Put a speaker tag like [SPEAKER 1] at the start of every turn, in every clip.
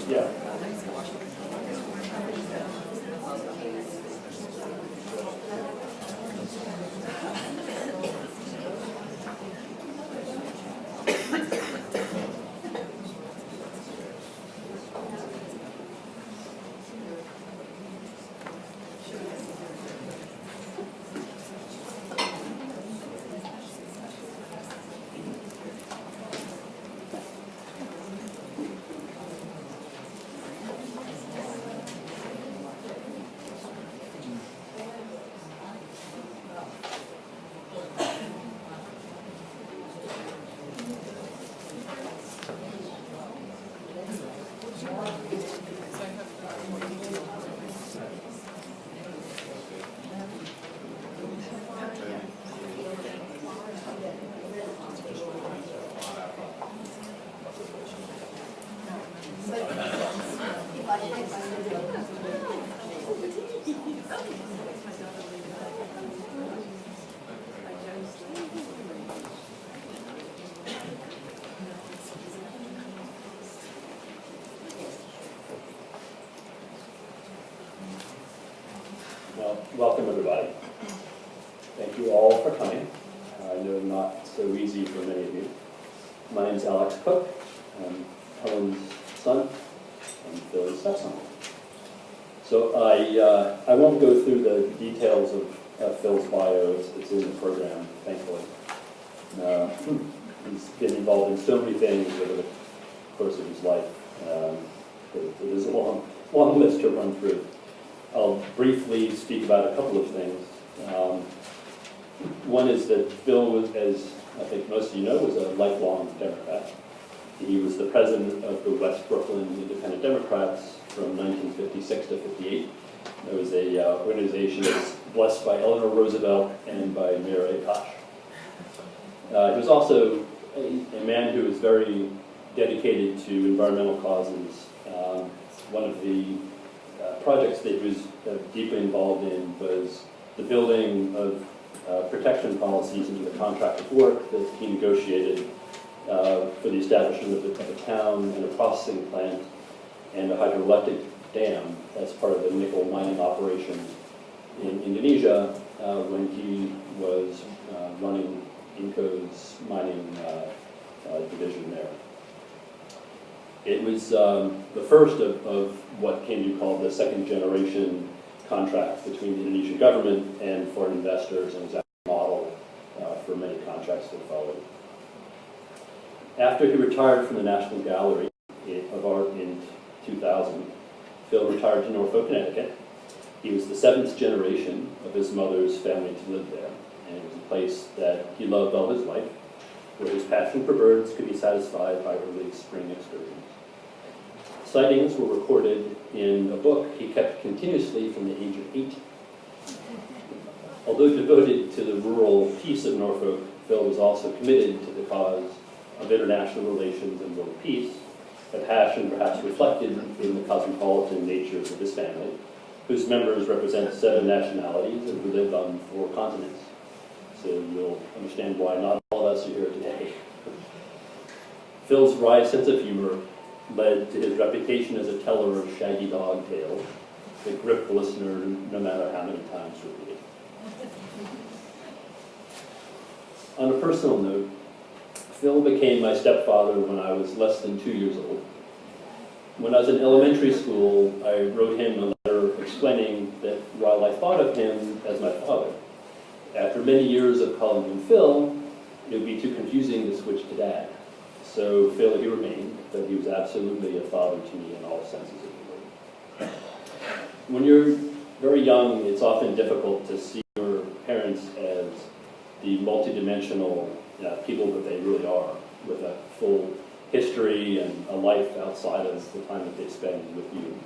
[SPEAKER 1] Yeah. Well, welcome everybody. Thank you all for coming. I know not so easy for many of you. My name is Alex Cook. I'm Helen's son and Phil's stepson. So I won't go through the details of Phil's bio. It's in the program, thankfully. He's been involved in so many things over the course of his life. It is a long list to run through. I'll briefly speak about a couple of things. One is that Phil was, as I think most of you know, was a lifelong Democrat. He was the president of the West Brooklyn Independent Democrats from 1956 to 58. It was an organization that was blessed by Eleanor Roosevelt and by Mayor Akash. He was also a man who was very dedicated to environmental causes. One of the projects that he was deeply involved in was the building of protection policies into the contract of work that he negotiated for the establishment of a town and a processing plant and a hydroelectric dam as part of the nickel mining operation in Indonesia when he was running Inco's mining division there. It was the first of what came to be called the second generation contracts between the Indonesian government and foreign investors, and was a model for many contracts that followed. After he retired from the National Gallery of Art in 2000, Phil retired to Norfolk, Connecticut. He was the seventh generation of his mother's family to live there, and it was a place that he loved all his life, where his passion for birds could be satisfied by early spring excursions. Sightings were recorded in a book he kept continuously from the age of 8. Although devoted to the rural peace of Norfolk, Phil was also committed to the cause of international relations and world peace, a passion perhaps reflected in the cosmopolitan nature of his family, whose members represent 7 nationalities and who live on 4 continents. So you'll understand why not all of us are here today. Phil's wry sense of humor led to his reputation as a teller of shaggy dog tales that gripped the listener no matter how many times repeated. On a personal note, Phil became my stepfather when I was less than 2 years old. When I was in elementary school, I wrote him a letter explaining that while I thought of him as my father, after many years of calling him Phil, it would be too confusing to switch to Dad. So Phil, he remained, but he was absolutely a father to me in all senses of the word. When you're very young, it's often difficult to see your parents as the multidimensional people that they really are, with a full history and a life outside of the time that they spend with you.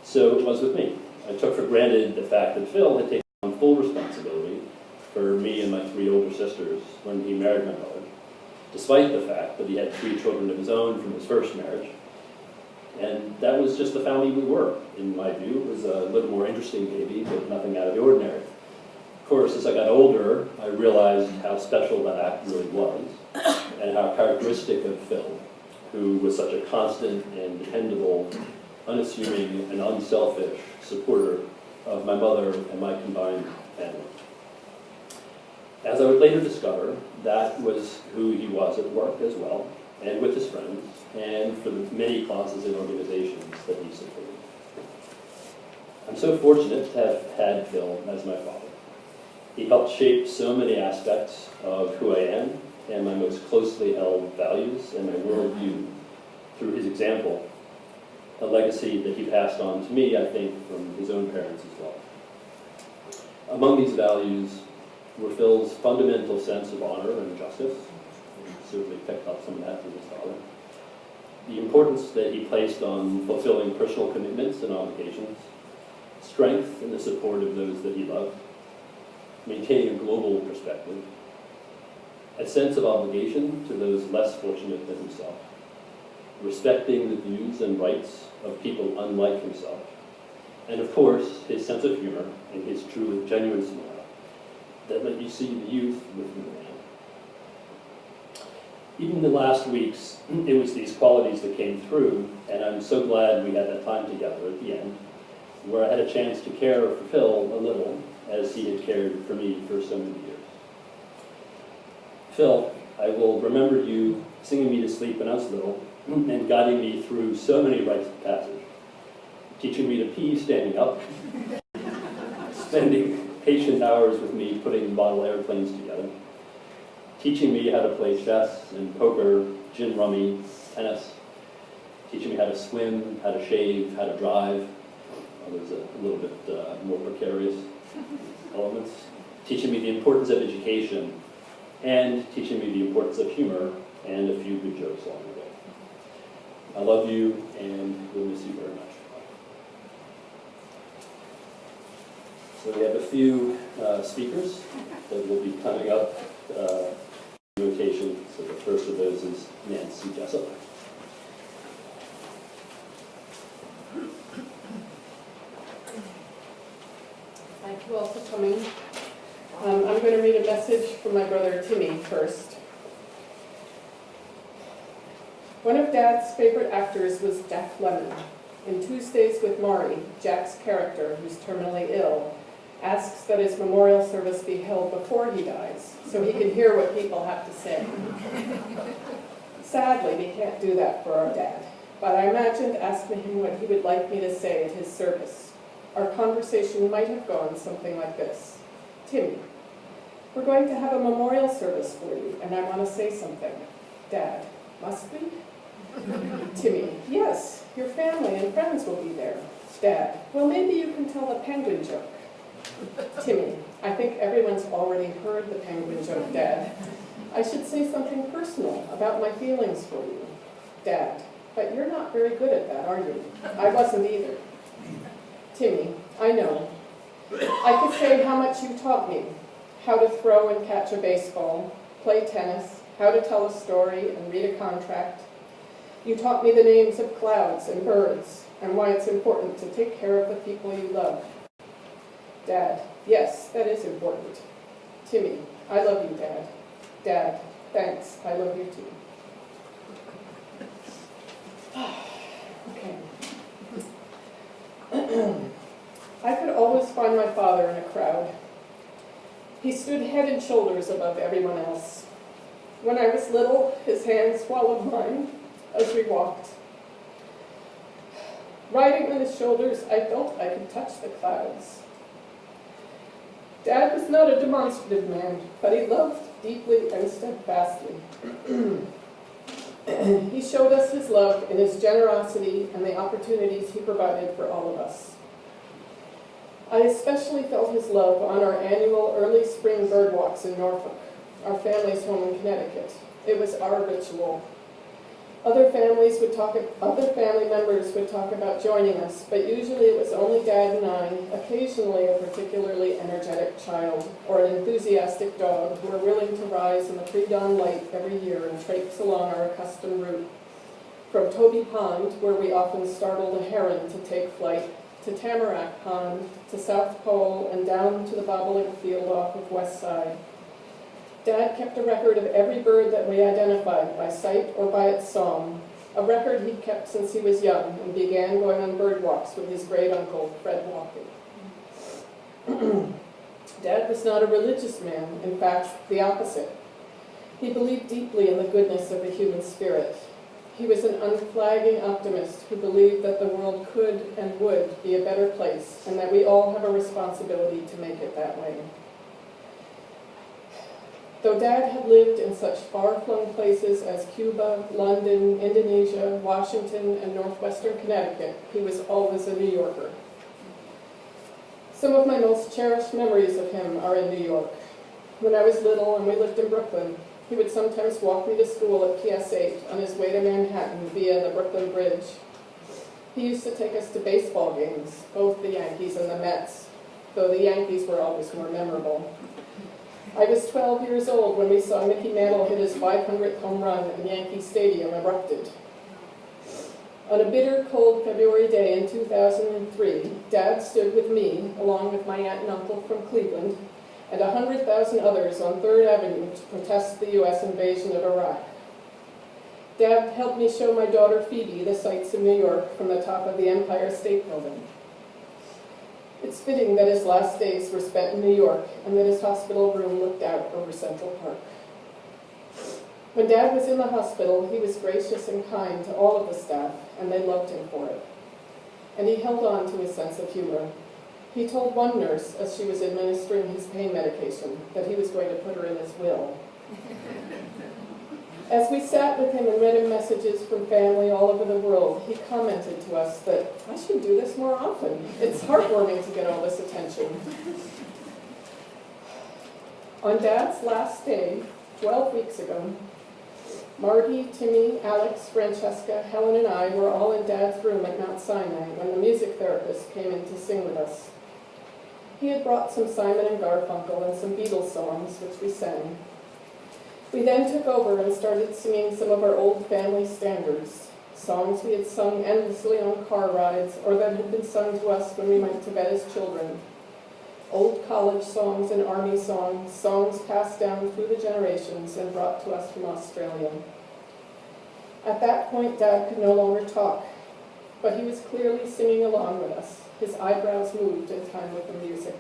[SPEAKER 1] So it was with me. I took for granted the fact that Phil had taken on full responsibility for me and my 3 older sisters when he married my mother, despite the fact that he had 3 children of his own from his first marriage. And that was just the family we were, in my view. It was a little more interesting baby, but nothing out of the ordinary. Of course, as I got older, I realized how special that act really was, and how characteristic of Phil, who was such a constant and dependable, unassuming and unselfish supporter of my mother and my combined family. As I would later discover, that was who he was at work as well, and with his friends, and for the many causes and organizations that he supported. I'm so fortunate to have had Phil as my father. He helped shape so many aspects of who I am and my most closely held values and my worldview through his example, a legacy that he passed on to me, I think, from his own parents as well. Among these values were Phil's fundamental sense of honor and justice. He certainly picked up some of that from his father. The importance that he placed on fulfilling personal commitments and obligations, strength in the support of those that he loved, maintaining a global perspective, a sense of obligation to those less fortunate than himself, respecting the views and rights of people unlike himself, and of course, his sense of humor and his truly genuine smile that let you see the youth within the man. Even in the last weeks, it was these qualities that came through, and I'm so glad we had that time together at the end, where I had a chance to care for Phil a little, as he had cared for me for so many years. Phil, I will remember you singing me to sleep when I was little, and guiding me through so many rites of passage, teaching me to pee standing up, spending patient hours with me putting model airplanes together, teaching me how to play chess and poker, gin rummy, tennis, teaching me how to swim, how to shave, how to drive. There's a little bit more precarious elements. Teaching me the importance of education, and teaching me the importance of humor and a few good jokes along the way. I love you and will miss you very much. So we have a few speakers that will be coming up rotation. So the first of those is Nancy Jessup.
[SPEAKER 2] Thank you all for coming. I'm going to read a message from my brother Timmy first. One of Dad's favorite actors was Jack Lemmon. In Tuesdays with Maury, Jack's character, who's terminally ill, asks that his memorial service be held before he dies, so he can hear what people have to say. Sadly, we can't do that for our dad, but I imagined asking him what he would like me to say at his service. Our conversation might have gone something like this. Timmy, we're going to have a memorial service for you, and I want to say something. Dad, must we? Timmy, yes, your family and friends will be there. Dad, well, maybe you can tell the penguin joke. Timmy, I think everyone's already heard the penguin joke, Dad. I should say something personal about my feelings for you. Dad, but you're not very good at that, are you? I wasn't either. Timmy, I know. I could say how much you taught me. How to throw and catch a baseball, play tennis, how to tell a story and read a contract. You taught me the names of clouds and birds, and why it's important to take care of the people you love. Dad, yes, that is important. Timmy, I love you, Dad. Dad, thanks, I love you too. Okay. I could always find my father in a crowd. He stood head and shoulders above everyone else. When I was little, his hand swallowed mine as we walked. Riding on his shoulders, I felt I could touch the clouds. Dad was not a demonstrative man, but he loved deeply and steadfastly. He showed us his love in his generosity and the opportunities he provided for all of us. I especially felt his love on our annual early spring bird walks in Norfolk, our family's home in Connecticut. It was our ritual. Other family members would talk about joining us, but usually it was only Dad and I, occasionally a particularly energetic child, or an enthusiastic dog who were willing to rise in the pre-dawn light every year and traipse along our accustomed route. From Toby Pond, where we often startled a heron to take flight, to Tamarack Pond, to South Pole, and down to the bobolink field off of West Side. Dad kept a record of every bird that we identified by sight or by its song, a record he'd kept since he was young and began going on bird walks with his great uncle, Fred Walker. Dad was not a religious man, in fact, the opposite. He believed deeply in the goodness of the human spirit. He was an unflagging optimist who believed that the world could and would be a better place, and that we all have a responsibility to make it that way. Though Dad had lived in such far-flung places as Cuba, London, Indonesia, Washington, and northwestern Connecticut, he was always a New Yorker. Some of my most cherished memories of him are in New York. When I was little and we lived in Brooklyn, he would sometimes walk me to school at PS 8 on his way to Manhattan via the Brooklyn Bridge. He used to take us to baseball games, both the Yankees and the Mets, though the Yankees were always more memorable. I was 12 years old when we saw Mickey Mantle hit his 500th home run and Yankee Stadium erupted. On a bitter, cold February day in 2003, Dad stood with me, along with my aunt and uncle from Cleveland, and 100,000 others on 3rd Avenue to protest the U.S. invasion of Iraq. Dad helped me show my daughter Phoebe the sights of New York from the top of the Empire State Building. It's fitting that his last days were spent in New York and that his hospital room looked out over Central Park. When Dad was in the hospital, he was gracious and kind to all of the staff, and they loved him for it. And he held on to his sense of humor. He told one nurse, as she was administering his pain medication, that he was going to put her in his will. As we sat with him and read him messages from family all over the world, he commented to us that I should do this more often. It's heartwarming to get all this attention. On Dad's last day, 12 weeks ago, Marty, Timmy, Alex, Francesca, Helen, and I were all in Dad's room at Mount Sinai when the music therapist came in to sing with us. He had brought some Simon and Garfunkel and some Beatles songs, which we sang. We then took over and started singing some of our old family standards, songs we had sung endlessly on car rides or that had been sung to us when we went to bed as children. Old college songs and army songs, songs passed down through the generations and brought to us from Australia. At that point, Dad could no longer talk, but he was clearly singing along with us. His eyebrows moved in time with the music.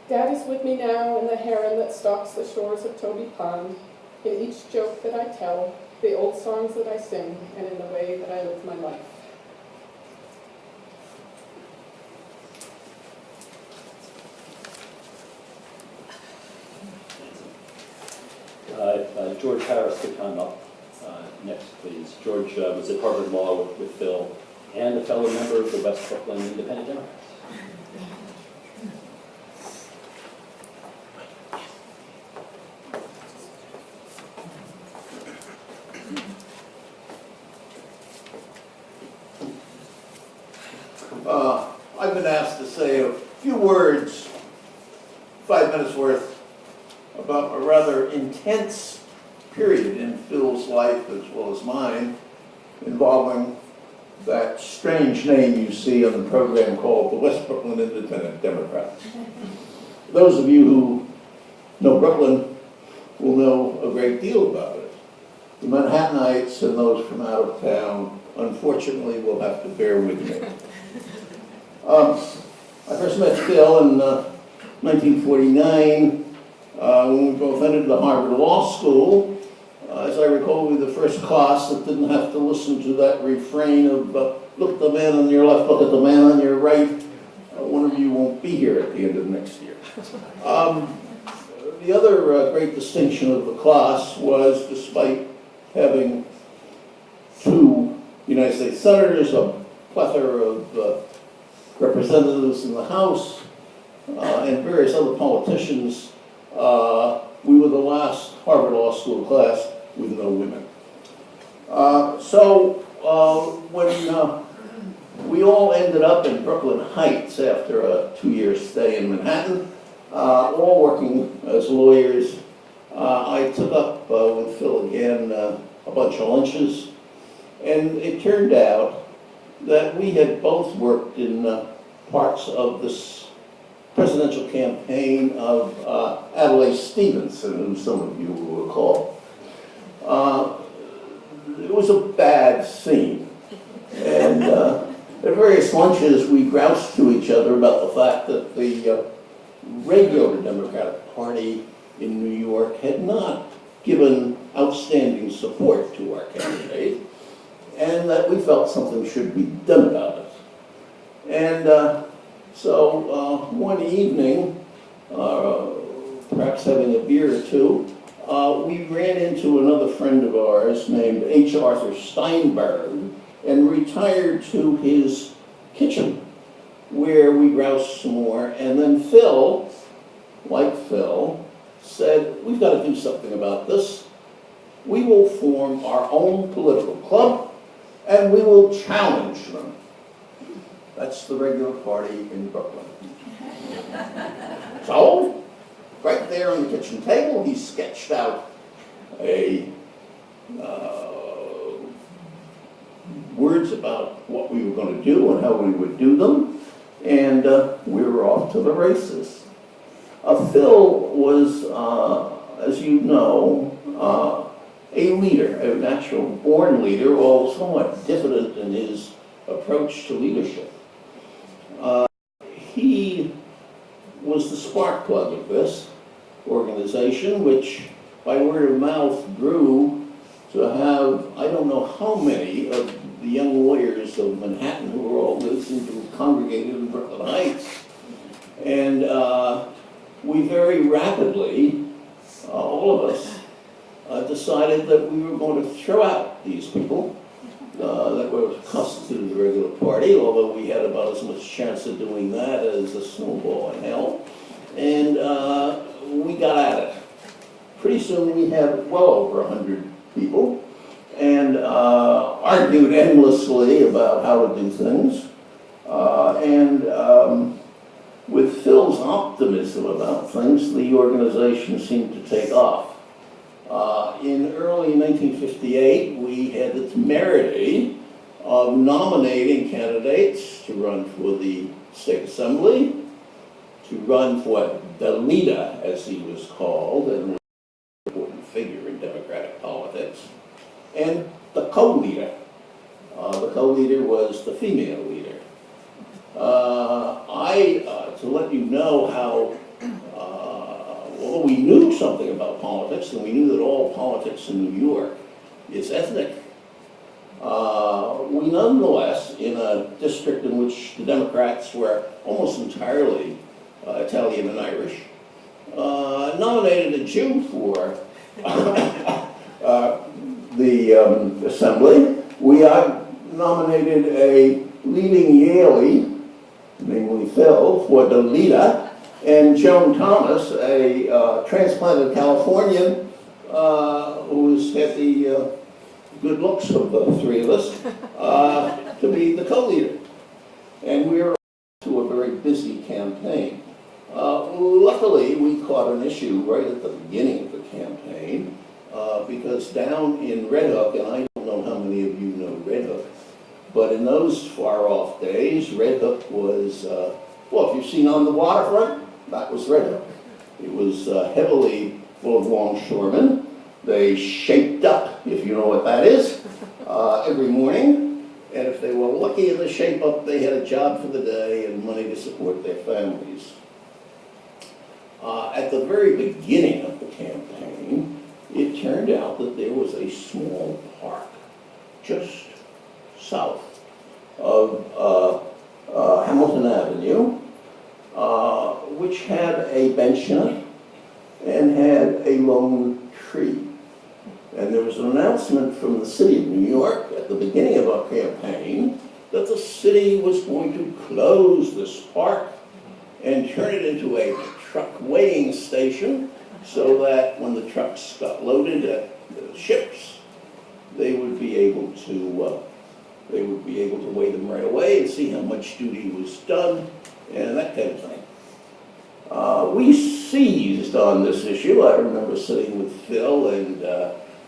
[SPEAKER 2] Dad is with me now in the heron that stalks the shores of Toby Pond, in each joke that I tell, the old songs that I sing, and in the way that I live my life.
[SPEAKER 1] George Harris could come up next, please. George was at Harvard Law with Bill and a fellow member of the West Brooklyn Independent Democrats.
[SPEAKER 3] I've been asked to say a few words, 5 minutes worth, about a rather intense period in Phil's life as well as mine, involving that strange name you see on the program called the West Brooklyn Independent Democrats. Those of you who know Brooklyn will know a great deal about it. The Manhattanites and those from out of town, unfortunately, will have to bear with me. I first met Phil in 1949 when we both entered the Harvard Law School. As I recall, we were the first class that didn't have to listen to that refrain of look at the man on your left, look at the man on your right. One of you won't be here at the end of next year. The other great distinction of the class was, despite having 2 United States senators, a plethora of representatives in the House, and various other politicians, we were the last Harvard Law School class with no women. When we all ended up in Brooklyn Heights after a 2-year stay in Manhattan, all working as lawyers, I took up with Phil again a bunch of lunches, and it turned out that we had both worked in parts of this presidential campaign of Adlai Stevenson, who some of you will recall. it was a bad scene. And at various lunches, we groused to each other about the fact that the regular Democratic Party in New York had not given outstanding support to our candidate, and that we felt something should be done about it. And so one evening, perhaps having a beer or two, we ran into another friend of ours named H. Arthur Steinberg and retired to his kitchen, where we groused some more. And then Phil, like Phil, said, we've got to do something about this. We will form our own political club, and we will challenge them. That's the regular party in Brooklyn. So, right there on the kitchen table, he sketched out a words about what we were going to do and how we would do them, and we were off to the races. Phil was, as you know, a leader, a natural born leader, although somewhat diffident in his approach to leadership. He was the spark plug of this organization, which by word of mouth grew to have, I don't know how many of the young lawyers of Manhattan who were all listening to congregated in Brooklyn Heights. And we very rapidly, all of us, decided that we were going to throw out these people that were constituted the regular party, although we had about as much chance of doing that as a snowball in hell. And we got at it. Pretty soon we had well over 100 people and argued endlessly about how to do things. With Phil's optimism about things, the organization seemed to take off. In early 1958, we had the temerity of nominating candidates to run for the state assembly, to run for the leader, as he was called, and an important figure in Democratic politics, and the co-leader. The co-leader was the female leader. To let you know how, well, we knew something about politics, and we knew that all politics in New York is ethnic. We nonetheless, in a district in which the Democrats were almost entirely Italian and Irish, nominated a Jew for the assembly. We nominated a leading Yalie, namely Phil, for the leader, and Joan Thomas, a transplanted Californian who's had the good looks of the three of us, to be the co-leader. And we were off to a very busy campaign. Luckily, we caught an issue right at the beginning of the campaign, because down in Red Hook, and I don't know how many of you know Red Hook, but in those far-off days, Red Hook was, well, if you've seen On the Waterfront, that was Red Hook. It was heavily full of longshoremen. They shaped up, if you know what that is, every morning. And if they were lucky in the shape up, they had a job for the day and money to support their families. At the very beginning of the campaign, it turned out that there was a small park just south of Hamilton Avenue, which had a bench in it and had a lone tree. And there was an announcement from the city of New York at the beginning of our campaign that the city was going to close this park and turn it into a truck weighing station so that when the trucks got loaded at the ships, they would be able to weigh them right away and see how much duty was done and that kind of thing. We seized on this issue. I remember sitting with Phil and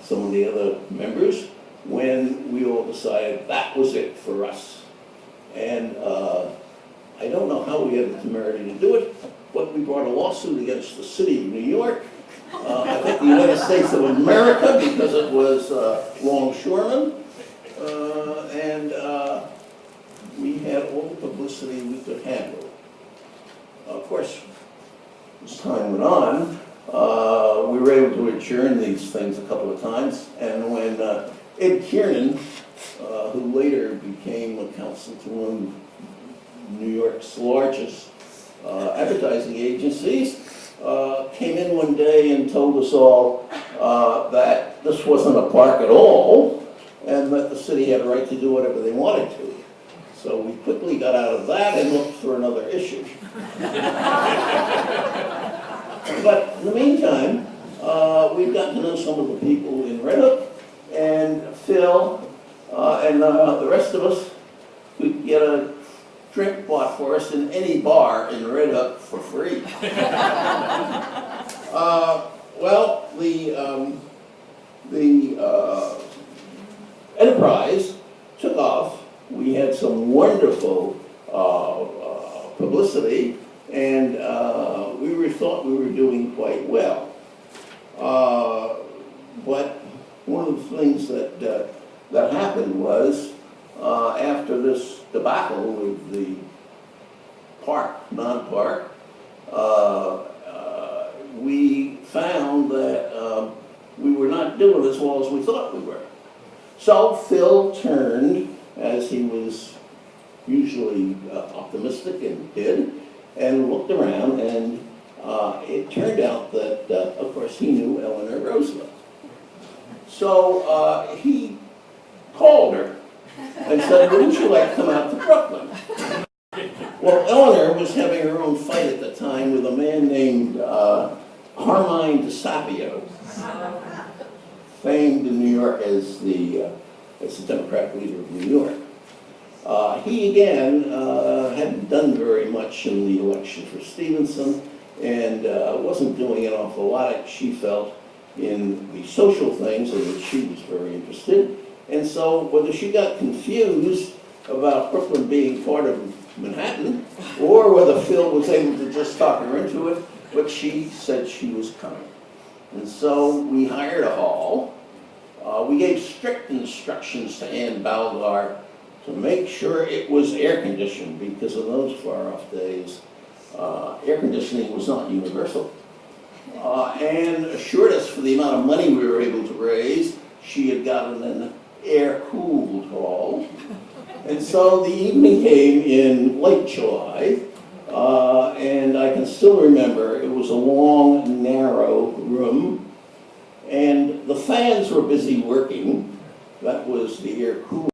[SPEAKER 3] some of the other members when we all decided that was it for us. And I don't know how we had the temerity to do it, but we brought a lawsuit against the city of New York I think the United States of America because it was longshoremen. And we had all the publicity we could handle. Of course, as time went on, we were able to adjourn these things a couple of times. And when Ed Kiernan, who later became a counsel to one of New York's largest advertising agencies, came in one day and told us all that this wasn't a park at all, and that the city had a right to do whatever they wanted to. So we quickly got out of that and looked for another issue. But in the meantime, we've gotten to know some of the people in Red Hook, and Phil and the rest of us could get a drink bought for us in any bar in Red Hook for free. Well, the enterprise took off. We had some wonderful publicity, and we thought we were doing quite well. But one of the things that happened was after this debacle with the park, non-park, we found that we were not doing as well as we thought we were. So Phil turned, as he was usually optimistic and did, and looked around, and it turned out that, of course, he knew Eleanor Roosevelt. So he called her and said, wouldn't you like to come out to Brooklyn? Well, Eleanor was having her own fight at the time with a man named Carmine DeSapio, famed in New York as the Democratic leader of New York. He, again, hadn't done very much in the election for Stevenson, and wasn't doing an awful lot, she felt, in the social things in which she was very interested. And so whether she got confused about Brooklyn being part of Manhattan, or whether Phil was able to just talk her into it, but she said she was coming. And so we hired a hall. We gave strict instructions to Ann Balgar to make sure it was air conditioned, because in those far off days, air conditioning was not universal. And assured us for the amount of money we were able to raise, she had gotten an air-cooled hall. And so the evening came in late July, and I can still remember it was a long, narrow room, and the fans were busy working. That was the air cooling.